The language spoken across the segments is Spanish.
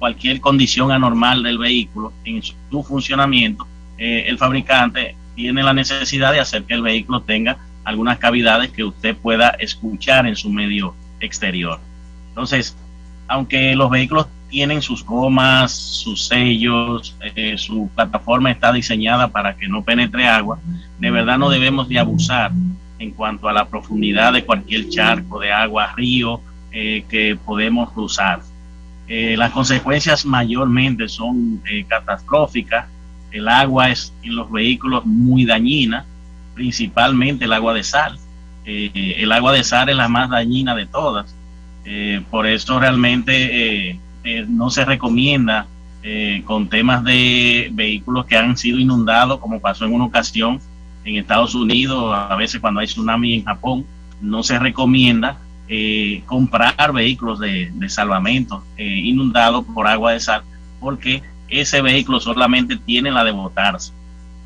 cualquier condición anormal del vehículo en su funcionamiento, el fabricante tiene la necesidad de hacer que el vehículo tenga algunas cavidades que usted pueda escuchar en su medio exterior. Entonces, aunque los vehículos tienen sus gomas, sus sellos, su plataforma está diseñada para que no penetre agua, de verdad no debemos de abusar en cuanto a la profundidad de cualquier charco de agua, río que podemos cruzar. Las consecuencias mayormente son catastróficas. El agua es en los vehículos muy dañina, principalmente el agua de sal. El agua de sal es la más dañina de todas. Por eso realmente no se recomienda con temas de vehículos que han sido inundados, como pasó en una ocasión en Estados Unidos, a veces cuando hay tsunami en Japón, no se recomienda comprar vehículos de salvamento inundados por agua de sal, porque ese vehículo solamente tiene la de botarse.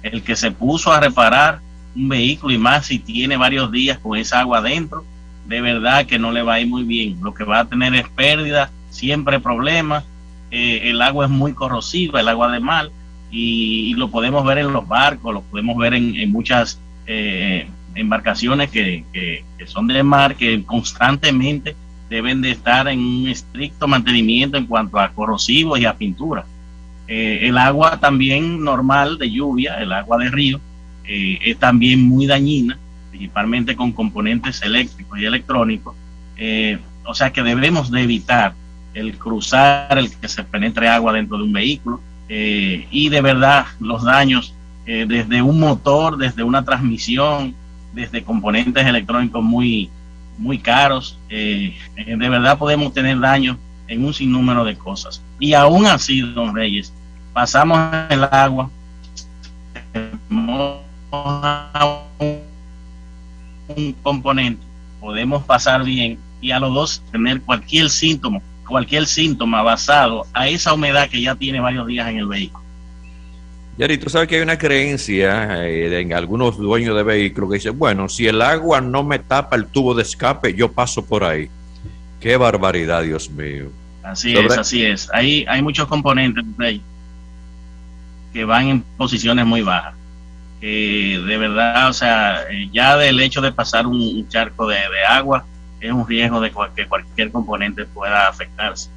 El que se puso a reparar un vehículo, y más si tiene varios días con esa agua adentro, de verdad que no le va a ir muy bien. Lo que va a tener es pérdida, siempre problemas. El agua es muy corrosiva, el agua de mar, y lo podemos ver en los barcos, lo podemos ver en muchas embarcaciones que son de mar, que constantemente deben de estar en un estricto mantenimiento en cuanto a corrosivos y a pintura. El agua también normal de lluvia, el agua de río, es también muy dañina, principalmente con componentes eléctricos y electrónicos. O sea que debemos de evitar el cruzar, el que se penetre agua dentro de un vehículo, y de verdad los daños desde un motor, desde una transmisión, desde componentes electrónicos muy caros, de verdad podemos tener daños en un sinnúmero de cosas. Y aún así, don Reyes, pasamos el agua, un componente, podemos pasar bien, y a los dos tener cualquier síntoma basado a esa humedad que ya tiene varios días en el vehículo. Yari, tú sabes que hay una creencia en algunos dueños de vehículos que dicen, bueno, si el agua no me tapa el tubo de escape, yo paso por ahí. ¡Qué barbaridad, Dios mío! Así es. Hay muchos componentes que van en posiciones muy bajas. De verdad, o sea, ya del hecho de pasar un charco de agua es un riesgo de que cualquier componente pueda afectarse.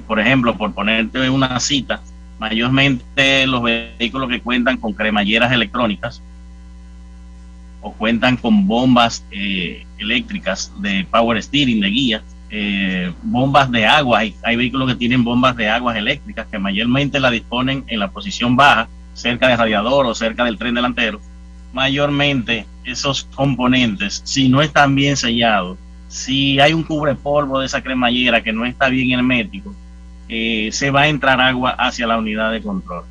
Por ejemplo, por ponerte una cita, mayormente los vehículos que cuentan con cremalleras electrónicas o cuentan con bombas eléctricas de power steering, de guía, bombas de agua. Hay vehículos que tienen bombas de aguas eléctricas que mayormente la disponen en la posición baja, cerca del radiador o cerca del tren delantero. Mayormente esos componentes, si no están bien sellados, si hay un cubrepolvo de esa cremallera que no está bien hermético, se va a entrar agua hacia la unidad de control.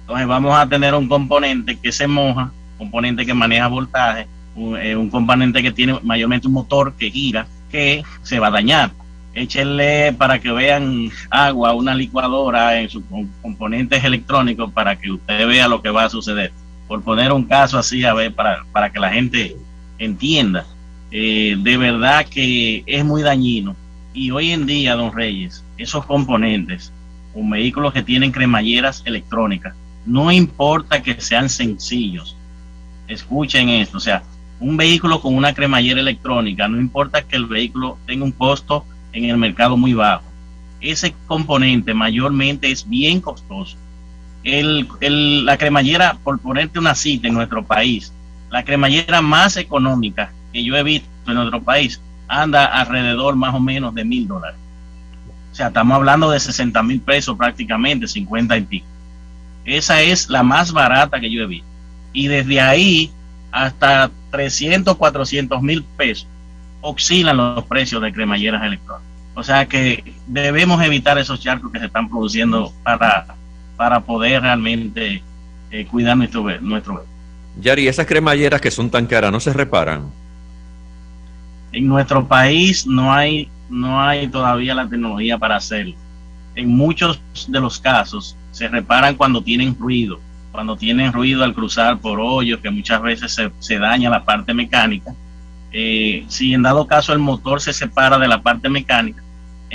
Entonces vamos a tener un componente que se moja, componente que maneja voltaje, un componente que tiene mayormente un motor que gira, que se va a dañar. Échenle, para que vean, agua a una licuadora en sus componentes electrónicos para que usted vea lo que va a suceder. Por poner un caso así, a ver, para que la gente entienda. De verdad que es muy dañino. Y hoy en día, don Reyes, esos componentes, un vehículos que tienen cremalleras electrónicas, no importa que sean sencillos, escuchen esto, o sea, un vehículo con una cremallera electrónica, no importa que el vehículo tenga un costo en el mercado muy bajo, ese componente mayormente es bien costoso. La cremallera, por ponerte una cita en nuestro país, la cremallera más económica que yo he visto en nuestro país anda alrededor más o menos de $1,000. O sea, estamos hablando de 60,000 pesos prácticamente, 50 y pico. Esa es la más barata que yo he visto. Y desde ahí hasta 300, 400,000 pesos oscilan los precios de cremalleras electrónicas. O sea que debemos evitar esos charcos que se están produciendo para poder realmente cuidar nuestro vehículo. Yari, esas cremalleras que son tan caras, ¿no se reparan? En nuestro país no hay todavía la tecnología para hacerlo. En muchos de los casos se reparan cuando tienen ruido al cruzar por hoyos, que muchas veces se daña la parte mecánica. Si en dado caso el motor se separa de la parte mecánica,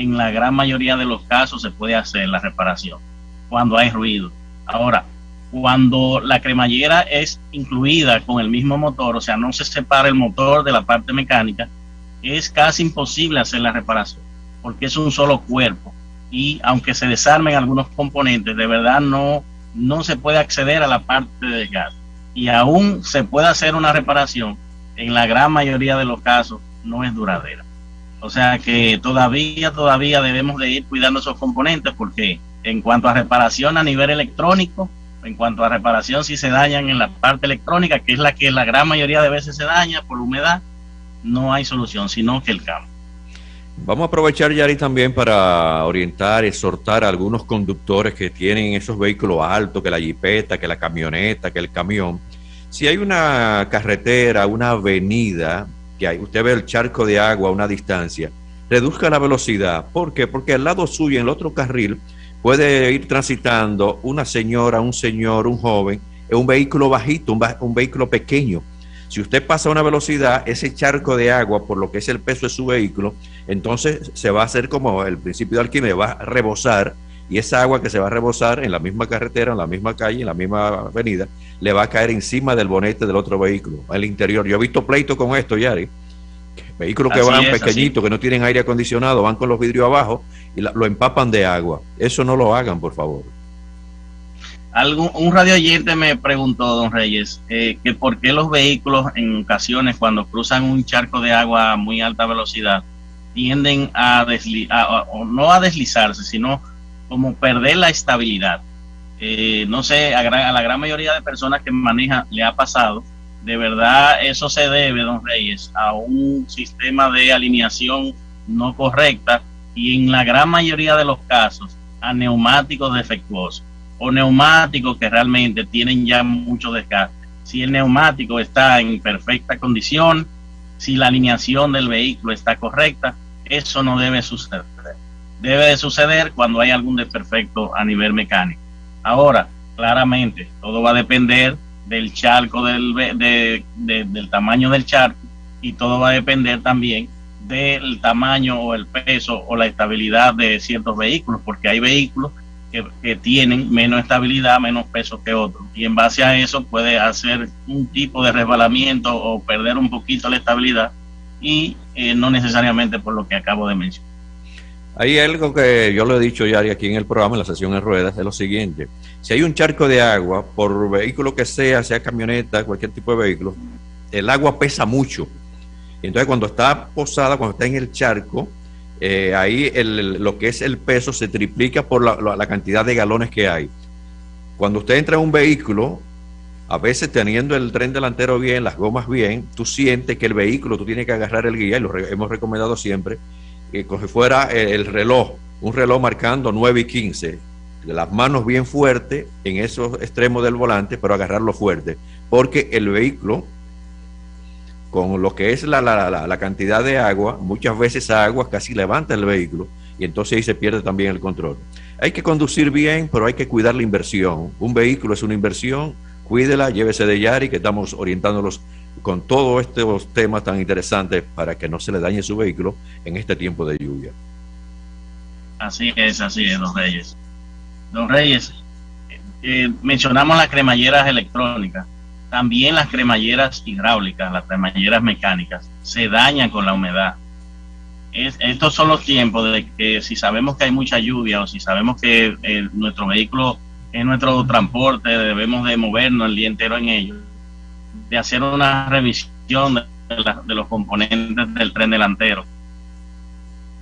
en la gran mayoría de los casos se puede hacer la reparación cuando hay ruido. Ahora, cuando la cremallera es incluida con el mismo motor, o sea, no se separa el motor de la parte mecánica, es casi imposible hacer la reparación, porque es un solo cuerpo. Y aunque se desarmen algunos componentes, de verdad no se puede acceder a la parte de desgaste. Y aún se puede hacer una reparación, en la gran mayoría de los casos no es duradera. O sea que todavía debemos de ir cuidando esos componentes, porque en cuanto a reparación a nivel electrónico, en cuanto a reparación si se dañan en la parte electrónica, que es la que la gran mayoría de veces se daña por humedad, no hay solución, sino que el cambio. Vamos a aprovechar, Yari, también para orientar, exhortar a algunos conductores que tienen esos vehículos altos, que la jipeta, que la camioneta, que el camión. Si hay una carretera, una avenida, que usted ve el charco de agua a una distancia, reduzca la velocidad. ¿Por qué? Porque al lado suyo, en el otro carril, puede ir transitando una señora, un señor, un joven, en un vehículo bajito, un vehículo pequeño. Si usted pasa a una velocidad, ese charco de agua, por lo que es el peso de su vehículo, entonces se va a hacer como el principio de Arquímedes, va a rebosar, y esa agua que se va a rebosar en la misma carretera, en la misma calle, en la misma avenida, le va a caer encima del bonete del otro vehículo, al interior. Yo he visto pleito con esto, Yari. Vehículos que van pequeñitos, que no tienen aire acondicionado, van con los vidrios abajo y lo empapan de agua. Eso no lo hagan, por favor. Un radio oyente me preguntó, don Reyes, que por qué los vehículos en ocasiones cuando cruzan un charco de agua a muy alta velocidad tienden o no a deslizarse, sino como perder la estabilidad. No sé, a la gran mayoría de personas que manejan le ha pasado. De verdad, eso se debe, don Reyes, a un sistema de alineación no correcta y en la gran mayoría de los casos a neumáticos defectuosos o neumáticos que realmente tienen ya mucho desgaste. Si el neumático está en perfecta condición, si la alineación del vehículo está correcta, eso no debe suceder. Debe de suceder cuando hay algún desperfecto a nivel mecánico. Ahora, claramente, todo va a depender del charco, del tamaño del charco, y todo va a depender también del tamaño o el peso o la estabilidad de ciertos vehículos, porque hay vehículos que tienen menos estabilidad, menos peso que otros, y en base a eso puede hacer un tipo de resbalamiento o perder un poquito la estabilidad, y no necesariamente por lo que acabo de mencionar. Hay algo que yo lo he dicho ya aquí en el programa, en la sesión en ruedas, es lo siguiente: si hay un charco de agua, por vehículo que sea camioneta, cualquier tipo de vehículo, el agua pesa mucho. Entonces cuando está posada, cuando está en el charco, ahí lo que es el peso se triplica por la cantidad de galones que hay. Cuando usted entra en un vehículo, a veces teniendo el tren delantero bien, las gomas bien, tú sientes que el vehículo, tú tienes que agarrar el guía, y lo hemos recomendado siempre, que como si fuera el reloj, un reloj marcando 9:15, las manos bien fuertes en esos extremos del volante, pero agarrarlo fuerte, porque el vehículo, con lo que es la cantidad de agua, muchas veces esa agua casi levanta el vehículo, y entonces ahí se pierde también el control. Hay que conducir bien, pero hay que cuidar la inversión. Un vehículo es una inversión, cuídela, llévese de Yari, que estamos orientándolos con todos estos temas tan interesantes para que no se le dañe su vehículo en este tiempo de lluvia. Así es, don Reyes. Don Reyes, mencionamos las cremalleras electrónicas, también las cremalleras hidráulicas, las cremalleras mecánicas, se dañan con la humedad. Estos son los tiempos de que si sabemos que hay mucha lluvia o si sabemos que nuestro vehículo es nuestro transporte, debemos de movernos el día entero en ello, de hacer una revisión de los componentes del tren delantero.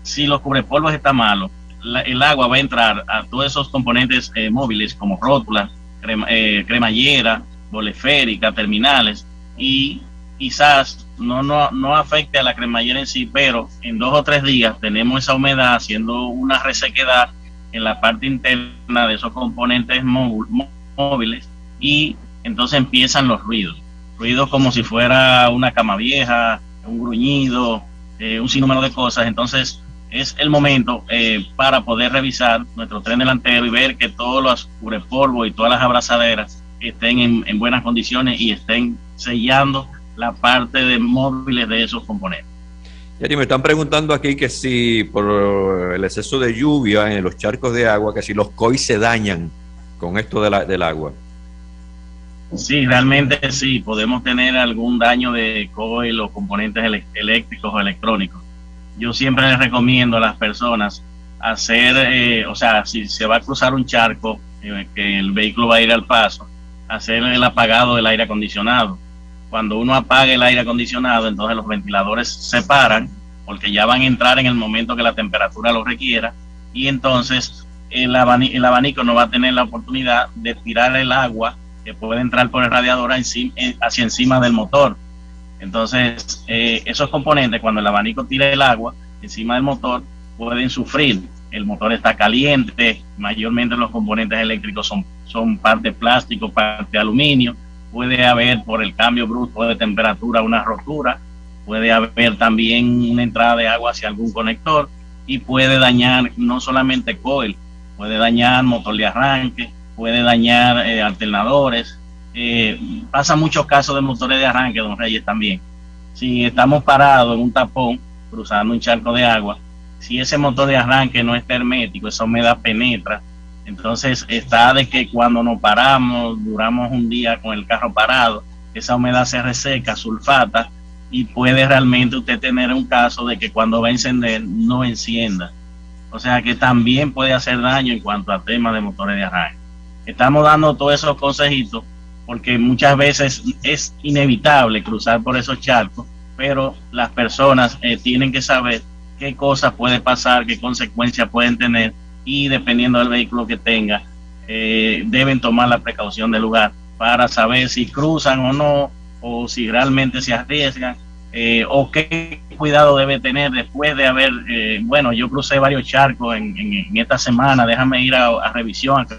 Si los cubrepolvos están malos, el agua va a entrar a todos esos componentes móviles como rótulas, cremallera, boleférica, terminales, y quizás no afecte a la cremallera en sí, pero en 2 o 3 días tenemos esa humedad haciendo una resequedad en la parte interna de esos componentes móviles, y entonces empiezan los ruidos como si fuera una cama vieja, un gruñido, un sinnúmero de cosas. Entonces es el momento para poder revisar nuestro tren delantero y ver que todos los cubrepolvos y todas las abrazaderas estén en buenas condiciones y estén sellando la parte de móviles de esos componentes. Yari, me están preguntando aquí que si por el exceso de lluvia en los charcos de agua, que si los COI se dañan con esto del agua. Sí, realmente sí, podemos tener algún daño de coil o componentes eléctricos o electrónicos. Yo siempre les recomiendo a las personas hacer, o sea, si se va a cruzar un charco, que el vehículo va a ir al paso, hacer el apagado del aire acondicionado. Cuando uno apaga el aire acondicionado, entonces los ventiladores se paran, porque ya van a entrar en el momento que la temperatura lo requiera, y entonces el abanico no va a tener la oportunidad de tirar el agua que puede entrar por el radiador hacia encima del motor. Entonces, esos componentes, cuando el abanico tira el agua encima del motor, pueden sufrir. El motor está caliente, mayormente los componentes eléctricos son parte plástico, parte aluminio. Puede haber, por el cambio brusco de temperatura, una rotura. Puede haber también una entrada de agua hacia algún conector y puede dañar no solamente coil, puede dañar motor de arranque, puede dañar alternadores. Pasa muchos casos de motores de arranque, don Reyes, también. Si estamos parados en un tapón, cruzando un charco de agua, si ese motor de arranque no está hermético, esa humedad penetra, entonces está de que cuando nos paramos, duramos un día con el carro parado, esa humedad se reseca, sulfata, y puede realmente usted tener un caso de que cuando va a encender, no encienda. O sea que también puede hacer daño en cuanto a temas de motores de arranque. Estamos dando todos esos consejitos porque muchas veces es inevitable cruzar por esos charcos, pero las personas tienen que saber qué cosas puede pasar, qué consecuencias pueden tener, y dependiendo del vehículo que tenga, deben tomar la precaución del lugar para saber si cruzan o no, o si realmente se arriesgan, o qué cuidado debe tener después de haber, bueno, yo crucé varios charcos en esta semana, déjame ir a revisión, a que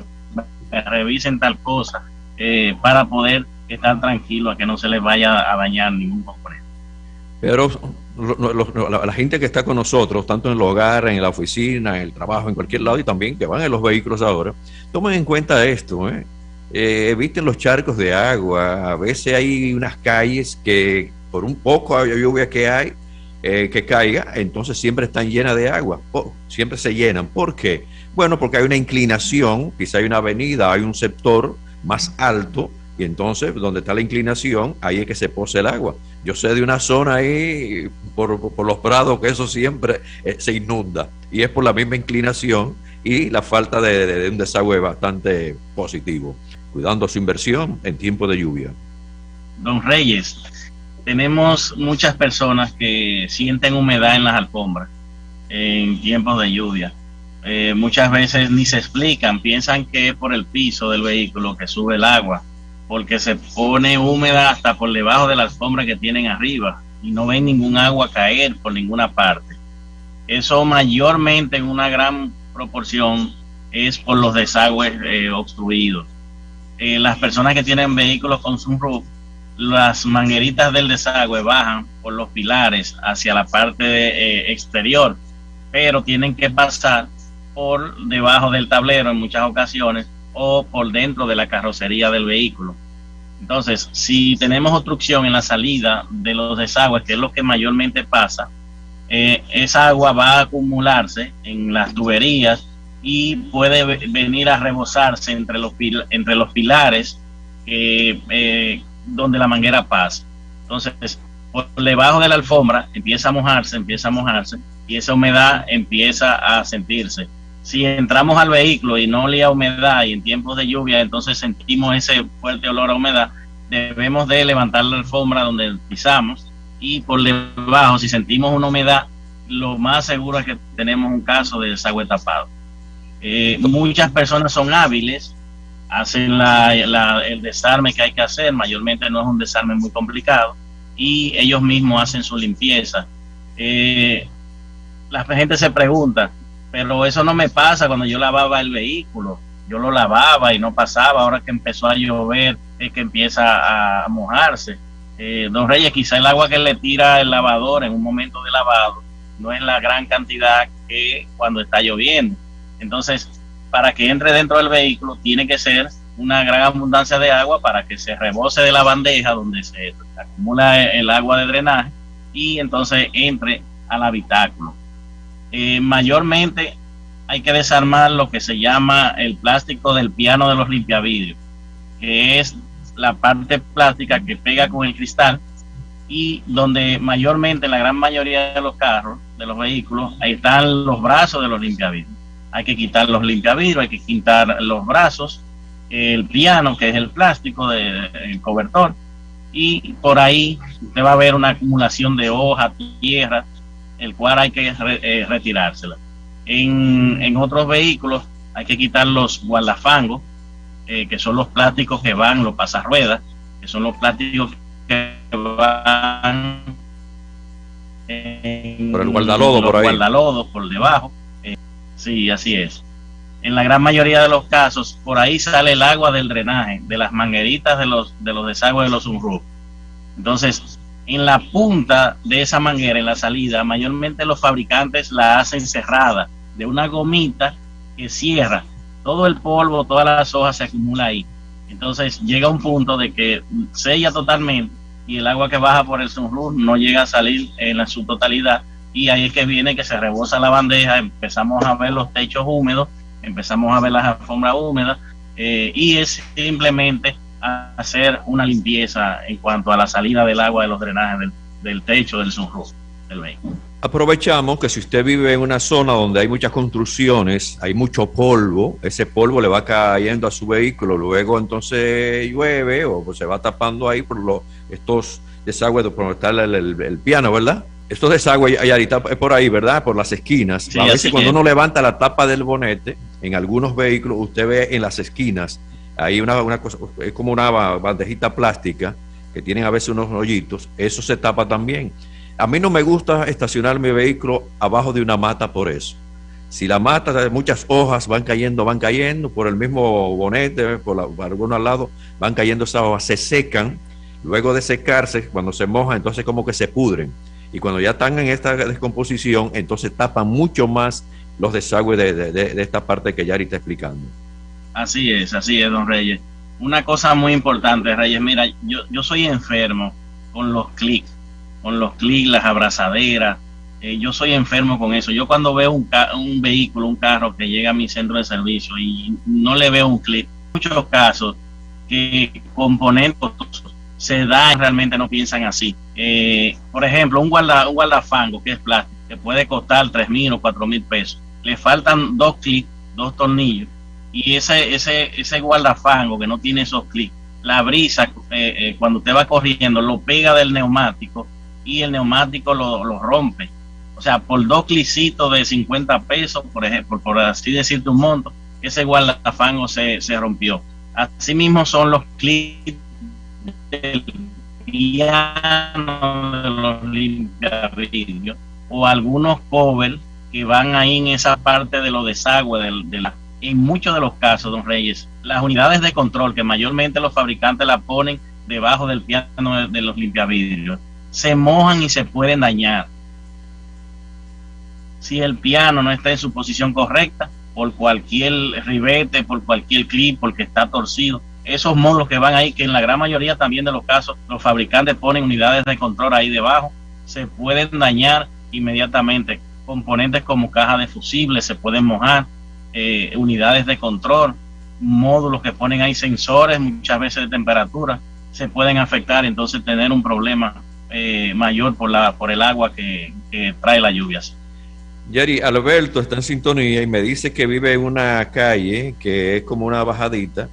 me revisen tal cosa, para poder estar tranquilo a que no se les vaya a dañar ningún componente. Pero la gente que está con nosotros, tanto en el hogar, en la oficina, en el trabajo, en cualquier lado, y también que van en los vehículos ahora, tomen en cuenta esto, eviten los charcos de agua. A veces hay unas calles que por un poco de lluvia que hay, que caiga, entonces siempre están llenas de agua, siempre se llenan. ¿Por qué? Bueno, porque hay una inclinación, quizá hay una avenida, hay un sector más alto, y entonces donde está la inclinación, ahí es que se posa el agua. Yo sé de una zona ahí por los prados que eso siempre se inunda, y es por la misma inclinación y la falta de un desagüe bastante positivo, cuidando su inversión en tiempo de lluvia. Don Reyes, tenemos muchas personas que sienten humedad en las alfombras en tiempos de lluvia. Muchas veces ni se explican, piensan que es por el piso del vehículo que sube el agua, porque se pone húmeda hasta por debajo de la alfombra que tienen arriba y no ven ningún agua caer por ninguna parte. Eso mayormente, en una gran proporción, es por los desagües obstruidos. Las personas que tienen vehículos con sunroof, las mangueritas del desagüe bajan por los pilares hacia la parte exterior, pero tienen que pasar por debajo del tablero en muchas ocasiones o por dentro de la carrocería del vehículo. Entonces, si tenemos obstrucción en la salida de los desagües, que es lo que mayormente pasa, esa agua va a acumularse en las tuberías y puede venir a rebosarse entre los pilares donde la manguera pasa. Entonces, por debajo de la alfombra empieza a mojarse y esa humedad empieza a sentirse. Si entramos al vehículo y no olía humedad, y en tiempos de lluvia entonces sentimos ese fuerte olor a humedad, debemos de levantar la alfombra donde pisamos, y por debajo, si sentimos una humedad, lo más seguro es que tenemos un caso de desagüe tapado. Muchas personas son hábiles, hacen el desarme que hay que hacer, mayormente no es un desarme muy complicado, y ellos mismos hacen su limpieza. La gente se pregunta, pero eso no me pasa cuando yo lavaba el vehículo. Yo lo lavaba y no pasaba. Ahora que empezó a llover es que empieza a mojarse. Don Reyes, quizá el agua que le tira el lavador en un momento de lavado no es la gran cantidad que cuando está lloviendo. Entonces, para que entre dentro del vehículo tiene que ser una gran abundancia de agua para que se rebose de la bandeja donde se acumula el agua de drenaje, y entonces entre al habitáculo. Mayormente hay que desarmar lo que se llama el plástico del piano de los limpiavidrios, que es la parte plástica que pega con el cristal, y donde mayormente, en la gran mayoría de los carros, de los vehículos, ahí están los brazos de los limpiavidrios. Hay que quitar los limpiavidrios, hay que quitar los brazos, el piano, que es el plástico del cobertor, y por ahí usted va a ver una acumulación de hojas, tierra, el cual hay que retirársela. En otros vehículos hay que quitar los guardafangos, que son los plásticos que van, los pasarruedas, que son los plásticos que van por el guardalodo, por ahí. Guardalodos por debajo. Sí, así es. En la gran mayoría de los casos, por ahí sale el agua del drenaje, de las mangueritas de los desagües de los sunroof. Entonces, en la punta de esa manguera, en la salida, mayormente los fabricantes la hacen cerrada, de una gomita que cierra. Todo el polvo, todas las hojas se acumula ahí. Entonces llega un punto de que sella totalmente y el agua que baja por el sunroof no llega a salir en su totalidad, y ahí es que viene que se rebosa la bandeja, empezamos a ver los techos húmedos, empezamos a ver las alfombras húmedas, y es simplemente hacer una limpieza en cuanto a la salida del agua de los drenajes del techo del sunroof del vehículo. Aprovechamos que si usted vive en una zona donde hay muchas construcciones, hay mucho polvo, ese polvo le va cayendo a su vehículo, luego entonces llueve o pues se va tapando ahí por estos desagües por donde está el piano, ¿verdad? Estos desagües hay ahorita por ahí, ¿verdad? Por las esquinas. Sí, a veces cuando uno levanta la tapa del bonete, en algunos vehículos usted ve en las esquinas, hay una cosa, es como una bandejita plástica que tienen a veces unos hoyitos, eso se tapa también. A mí no me gusta estacionar mi vehículo abajo de una mata por eso. Si la mata, muchas hojas van cayendo por el mismo bonete, por algunos lados, van cayendo esas hojas, se secan, luego de secarse, cuando se mojan, entonces como que se pudren. Y cuando ya están en esta descomposición, entonces tapan mucho más los desagües de esta parte que Yari está explicando. Así es, don Reyes. Una cosa muy importante, Reyes, mira, yo soy enfermo con los clics, las abrazaderas, yo soy enfermo con eso. Yo cuando veo un vehículo, un carro que llega a mi centro de servicio y no le veo un clic, en muchos casos que componentes se dan, realmente no piensan así. Por ejemplo, un guardafango que es plástico, que puede costar 3,000 o 4,000 pesos, le faltan 2 clics, 2 tornillos, y ese guardafango que no tiene esos clics, la brisa, cuando usted va corriendo, lo pega del neumático y el neumático lo rompe. O sea, por 2 clicitos de 50 pesos, por ejemplo, por así decirte un monto, ese guardafango se rompió. Así mismo son los clics del piano de los limpiavidrios, o algunos covers que van ahí en esa parte de los desagües en muchos de los casos, don Reyes, las unidades de control que mayormente los fabricantes la ponen debajo del piano de los limpiavidrios, se mojan y se pueden dañar. Si el piano no está en su posición correcta, por cualquier ribete, por cualquier clip, porque está torcido, esos módulos que van ahí, que en la gran mayoría también de los casos los fabricantes ponen unidades de control ahí debajo, se pueden dañar inmediatamente. Componentes como caja de fusibles se pueden mojar, unidades de control, módulos que ponen ahí sensores, muchas veces de temperatura, se pueden afectar, entonces tener un problema mayor por el agua que trae la lluvia. Yari, Alberto está en sintonía y me dice que vive en una calle que es como una bajadita,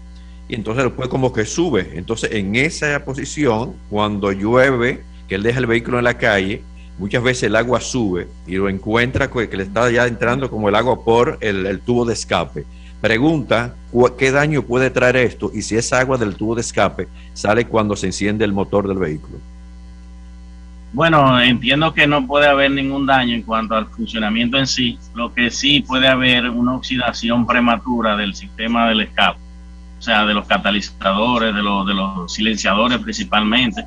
y entonces después como que sube. Entonces en esa posición, cuando llueve, que él deja el vehículo en la calle, muchas veces el agua sube y lo encuentra que le está ya entrando como el agua por el tubo de escape. Pregunta, ¿qué daño puede traer esto? Y si esa agua del tubo de escape sale cuando se enciende el motor del vehículo. Bueno, entiendo que no puede haber ningún daño en cuanto al funcionamiento en sí. Lo que sí puede haber una oxidación prematura del sistema del escape, o sea, de los catalizadores, de los silenciadores principalmente,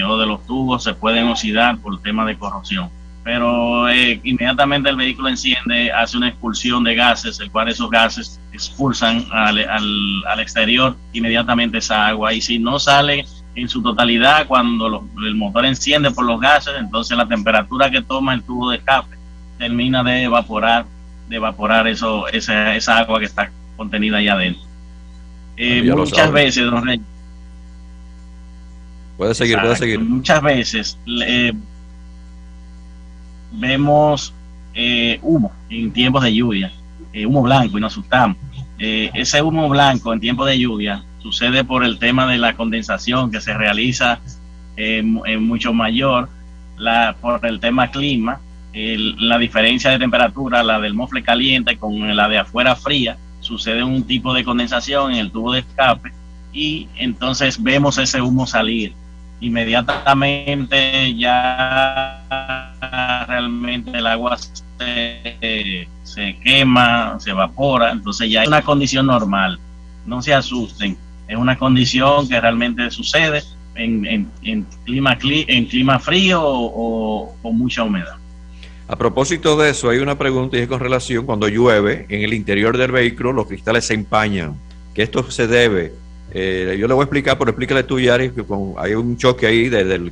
o de los tubos, se pueden oxidar por tema de corrosión. Pero inmediatamente el vehículo enciende, hace una expulsión de gases, el cual esos gases expulsan al exterior inmediatamente esa agua. Y si no sale en su totalidad, cuando el motor enciende por los gases, entonces la temperatura que toma el tubo de escape termina de evaporar esa agua que está contenida ahí adentro. Muchas veces, don Rey, puede seguir. Muchas veces vemos humo en tiempos de lluvia, humo blanco, y nos asustamos. Ese humo blanco en tiempos de lluvia sucede por el tema de la condensación que se realiza mucho mayor, por el tema clima, la diferencia de temperatura, la del mofle caliente con la de afuera fría, sucede un tipo de condensación en el tubo de escape y entonces vemos ese humo salir. Inmediatamente ya realmente el agua se quema, se evapora, entonces ya es una condición normal. No se asusten, es una condición que realmente sucede en clima frío o con mucha humedad. A propósito de eso, hay una pregunta y es con relación cuando llueve en el interior del vehículo, los cristales se empañan. ¿Que esto se debe? Yo le voy a explicar, pero explícale tú, Yari, que hay un choque ahí del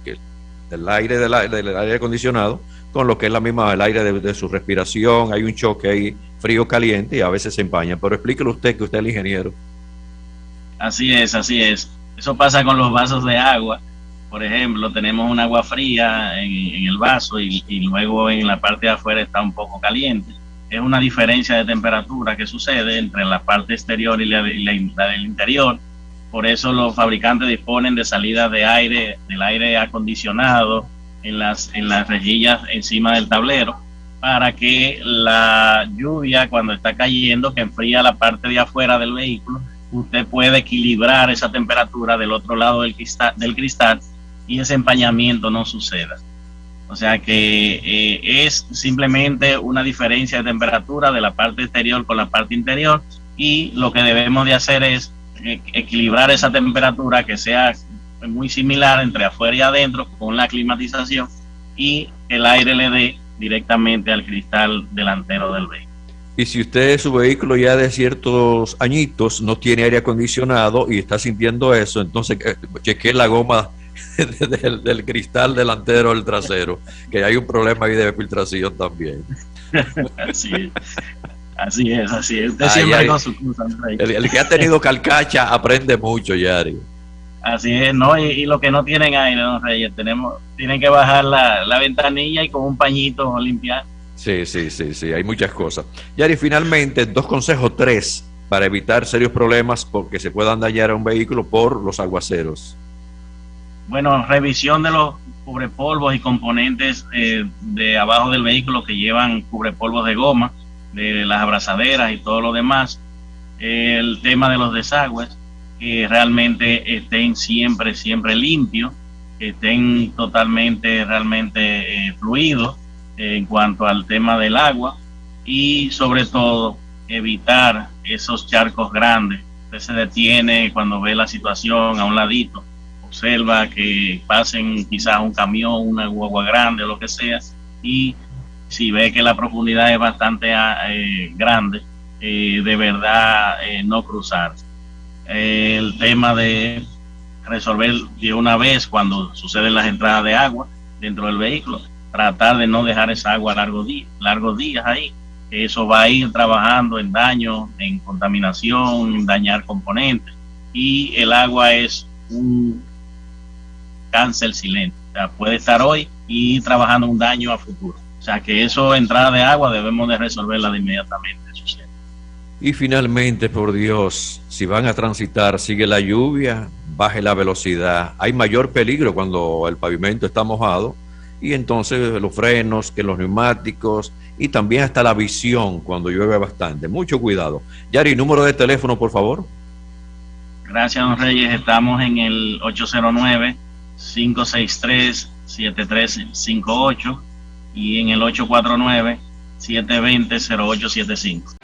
aire acondicionado con lo que es el aire de su respiración. Hay un choque ahí frío-caliente y a veces se empaña. Pero explíquelo usted, que usted es el ingeniero. Así es. Eso pasa con los vasos de agua. Por ejemplo, tenemos un agua fría en el vaso y luego en la parte de afuera está un poco caliente. Es una diferencia de temperatura que sucede entre la parte exterior y la del interior. Por eso los fabricantes disponen de salidas de aire, del aire acondicionado en las rejillas encima del tablero, para que la lluvia, cuando está cayendo, que enfría la parte de afuera del vehículo, usted puede equilibrar esa temperatura del otro lado del cristal y ese empañamiento no suceda. O sea que es simplemente una diferencia de temperatura de la parte exterior con la parte interior, y lo que debemos de hacer es equilibrar esa temperatura que sea muy similar entre afuera y adentro con la climatización, y el aire le dé directamente al cristal delantero del vehículo. Y si usted, su vehículo ya de ciertos añitos no tiene aire acondicionado y está sintiendo eso, entonces chequee la goma del cristal delantero del trasero, que hay un problema ahí de filtración también. Así es. Usted siempre Yari, con su cosa. El que ha tenido carcacha aprende mucho, Yari. Así es, ¿no? Y los que no tienen aire, don Reyes, tienen que bajar la ventanilla y con un pañito limpiar. Sí, hay muchas cosas. Yari, finalmente, 2 consejos, 3, para evitar serios problemas porque se puedan dañar a un vehículo por los aguaceros. Bueno, revisión de los cubrepolvos y componentes de abajo del vehículo que llevan cubrepolvos de goma, de las abrazaderas y todo lo demás. El tema de los desagües, que realmente estén siempre limpios, que estén totalmente realmente fluidos en cuanto al tema del agua, y sobre todo evitar esos charcos grandes. Usted se detiene cuando ve la situación a un ladito, observa que pasen quizás un camión, una guagua grande o lo que sea, y si ve que la profundidad es bastante grande, de verdad no cruzar. El tema de resolver de una vez cuando suceden las entradas de agua dentro del vehículo, tratar de no dejar esa agua largos días ahí. Eso va a ir trabajando en daño, en contaminación, en dañar componentes, y el agua es un cáncer silente. O sea, puede estar hoy y trabajando un daño a futuro. O sea que eso, entrada de agua, debemos de resolverla de inmediatamente. Y finalmente, por Dios, si van a transitar, sigue la lluvia, baje la velocidad. Hay mayor peligro cuando el pavimento está mojado, y entonces los frenos, que los neumáticos, y también hasta la visión cuando llueve bastante. Mucho cuidado. Yari, número de teléfono, por favor. Gracias, don Reyes. Estamos en el 809-563-7358 y en el 849-720-0875.